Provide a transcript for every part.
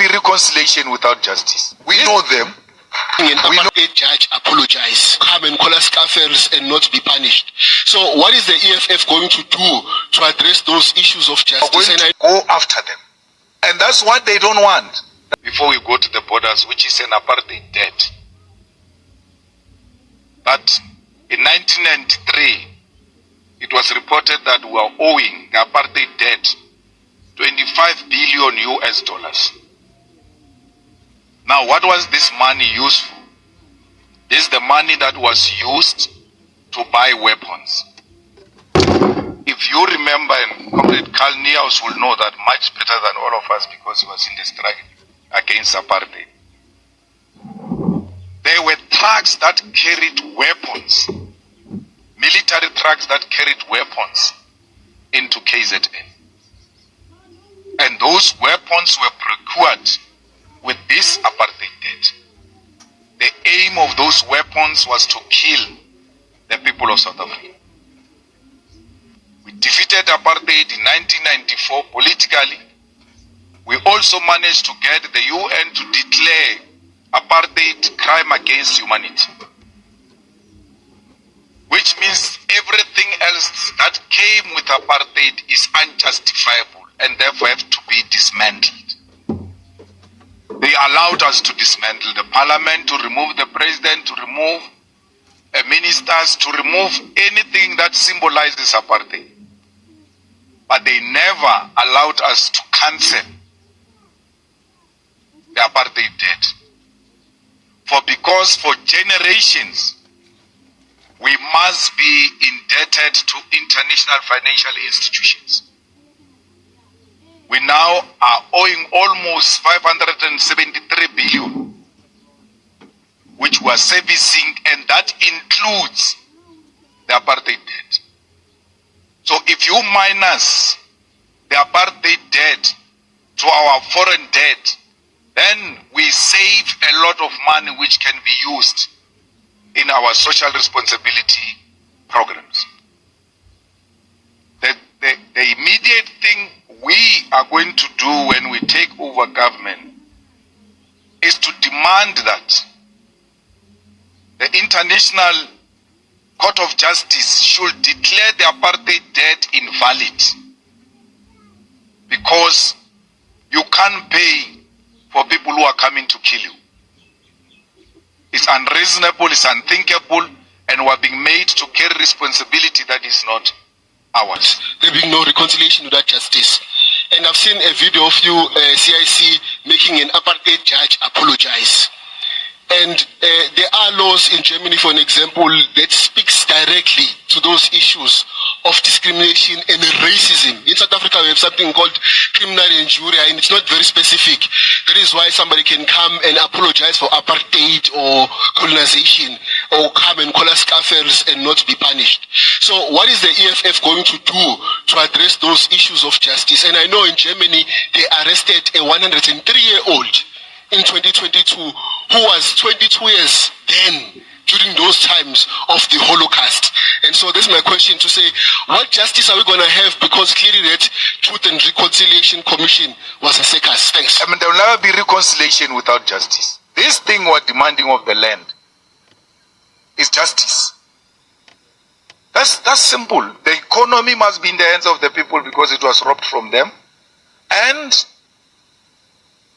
reconciliation without justice. We know them. An apartheid judge apologize, come and call us kafirs and not be punished. So what is the EFF going to do to address those issues of justice? We're going to go after them. And that's what they don't want. Before we go to the borders, which is an apartheid debt. But in 1993, it was reported that we are owing the apartheid debt $25 billion US. Now, what was this money used for? This is the money that was used to buy weapons. If you remember, and Comrade Carl Niehaus will know that much better than all of us because he was in the struggle against apartheid. There were trucks that carried weapons, military trucks that carried weapons into KZN. And those weapons were procured with this apartheid debt. The aim of those weapons was to kill the people of South Africa. We defeated apartheid in 1994 politically. We also managed to get the UN to declare apartheid crime against humanity. Which means everything else that came with apartheid is unjustifiable and therefore have to be dismantled. They allowed us to dismantle the parliament, to remove the president, to remove ministers, to remove anything that symbolizes apartheid. But they never allowed us to cancel the apartheid debt. Because for generations, we must be indebted to international financial institutions. We now are owing almost 573 billion, which we are servicing, and that includes the apartheid debt. So if you minus the apartheid debt to our foreign debt, then we save a lot of money which can be used in our social responsibility programs. The immediate thing we are going to do when we take over government is to demand that the International Court of Justice should declare the apartheid debt invalid, because you can't pay for people who are coming to kill you. It's unreasonable, it's unthinkable, and we're being made to carry responsibility that is not ours. There being no reconciliation without justice. And I've seen a video of you, CIC, making an apartheid judge apologize. And there are laws in Germany, for an example, that speaks directly to those issues of discrimination and racism. In South Africa, we have something called criminal injuria, and it's not very specific. That is why somebody can come and apologize for apartheid or colonization, or come and call us kafirs and not be punished. So what is the EFF going to do to address those issues of justice? And I know in Germany, they arrested a 103-year-old in 2022, who was 22 years then, during those times of the Holocaust. And so this is my question to say, what justice are we going to have? Because clearly that Truth and Reconciliation Commission was a circus. Thanks. I mean, there will never be reconciliation without justice. This thing we're demanding of the land is justice. That's simple. The economy must be in the hands of the people because it was robbed from them. And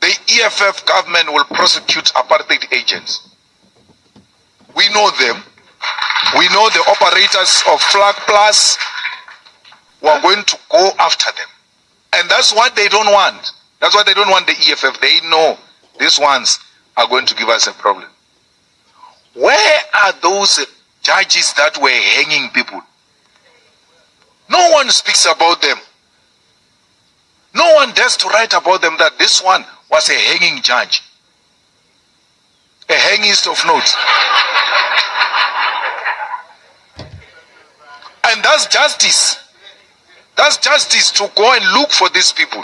the EFF government will prosecute apartheid agents. We know them. We know the operators of Flag Plus. We are going to go after them. And that's what they don't want. That's why they don't want the EFF. They know these ones are going to give us a problem. Where are those judges that were hanging people? No one speaks about them. No one dares to write about them that this one was a hanging judge. A hangist of note. And that's justice. That's justice, to go and look for these people.